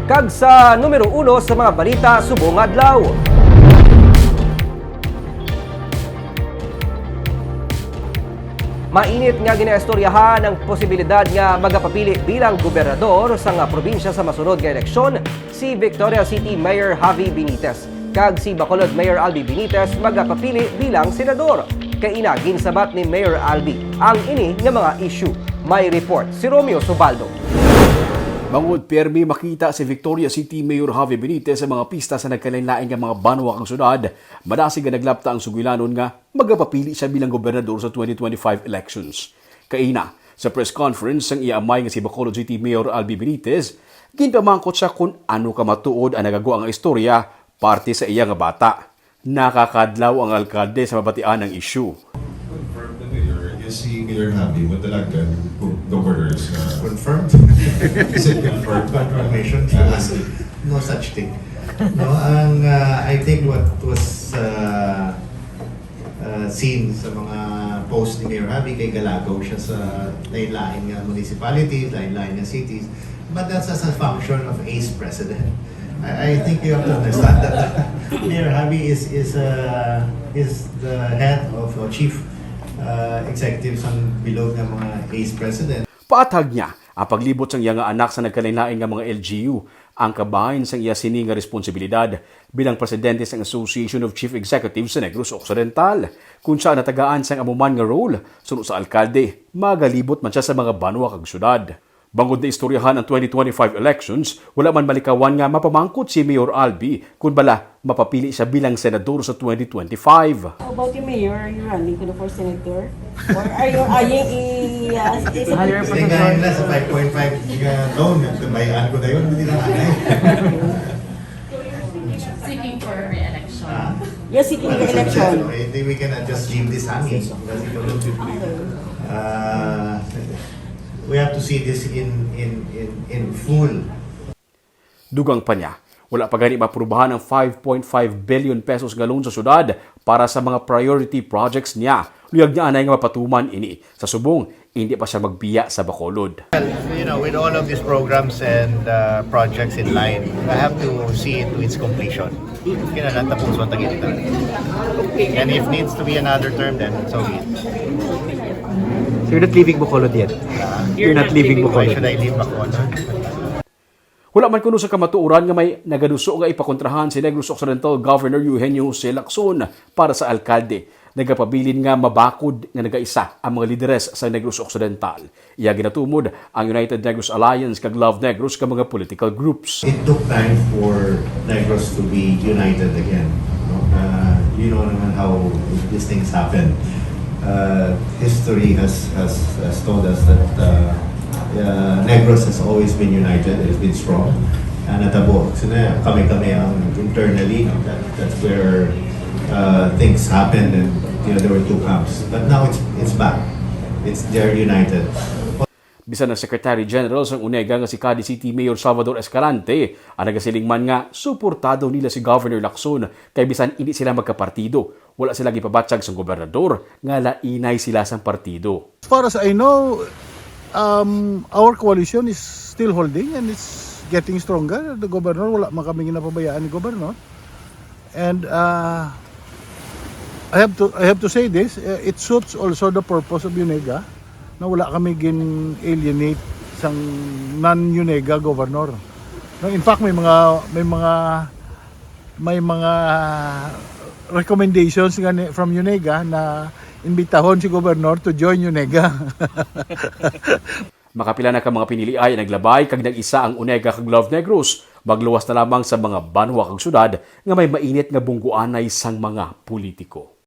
Kag sa numero 1 sa mga balita subong adlaw. Mainit nga ginaistoryahan ang posibilidad nga magapapili bilang gobernador sa nga probinsya sa masunod nga eleksyon si Victoria City Mayor Javi Benitez. Kag si Bacolod Mayor Albee Benitez magapapili bilang senador. Kay ina ginsabat ni Mayor Albee ang ini nga mga issue. May report si Romeo Subaldo. Bangod permi makita si Victoria City Mayor Javi Benitez sa mga pista sa nagkalain-lain nga mga banwa kang syudad, madasig nga naglapta ang sugilanon nga magapapili siya bilang gobernador sa 2025 elections. Kaina, sa press conference ang iamay nga si Bacolod City Mayor Albee Benitez, ginpamangkot siya kung ano ka matuod ang nagagawa ang istorya parte sa iya nga bata. Nakakadlaw ang alkalde sa mabatian ng issue. Si Mayor Javi would like governors. Confirmed? Is it confirmed? Confirmation? No such thing. No, I think what was seen sa mga post ni Mayor Javi kay galagaw siya sa lain-lain nga municipalities, lain-lain nga cities, but that's as a function of ACE president. I think you have to understand that Mayor Javi is the head of chief executives ang bilog ng mga ACE president. Paatag niya ang paglibot sang iya nga anak sa nagkalain-lain nga mga LGU ang kabahin sang iya sini nga responsibilidad bilang presidente sa Association of Chief Executives sa Negros Occidental. Kung siya natagaan sang amuman nga role suno sa alkalde, magalibot man siya sa mga banwa kag syudad. Bangod na istoryahan ang 2025 elections, wala man malikawan nga mapamangkot si Mayor Albee kung bala mapapili siya bilang senador sa 2025. How about you, Mayor? Are you running for senator? Or are you eyeing Higher position? Kasi sa 5.5 loan, bayaan ko na yun, hindi na anay. Seeking for re-election. You're seeking re-election. We cannot just leave this hanging. We have to see this in full. Dugang pa niya, wala pa gani maprubahan ang 5.5 billion pesos nga loan sa syudad para sa mga priority projects niya. Luyag niya anay nga mapatuman ini. Sa subong, hindi pa siya magbiya sa Bacolod. You know, with all of these programs and projects in line, I have to see it to its completion. Kinanatapos sa tagita. And if needs to be another term, then so be it. So you're not leaving Bacolod yet? You're not leaving Why Bacolod? should I leave Bacolod? Wala man kuno sa kamatuoran nga may nagaduso nga ipakontrahan si Negros Occidental Governor Eugenio Jose Lacson para sa alkalde. Nagapabilin nga mabakod nga nagaisa ang mga lideres sa Negros Occidental. Iya ginatumod ang United Negros Alliance kag Love Negros ka mga political groups. It took time for Negros to be united again. No? You know naman how these things happen. History has told us that Negros has always been united, it has been strong. Natabo, so na kami ang internally, that's where things happened and there were two camps. But now it's back. They're united. Bisan ng Secretary General sa UNEGA nga si Cadiz City Mayor Salvador Escalante, ang nagasiling man nga suportado nila si Governor Lacson kay bisan hindi sila magkapartido. Wala sila gipabatsag sa gobernador nga lainay sila sa partido. As far as I know, our coalition is still holding and it's getting stronger. The governor, wala man kami ginapabayaan ni governor. And I have to say this, it suits also the purpose of UNEGA na wala kami gin-alienate sang non-UNEGA governor. No, in fact, may mga recommendations from UNEGA na imbitahon si governor to join UNEGA. Makapila na ka mga pinili ay naglabay kag nag-isa ang UNEGA kag Love Negros. Magluwas na lamang sa mga banwa kag syudad nga may mainit nga bungguanay sang mga politiko.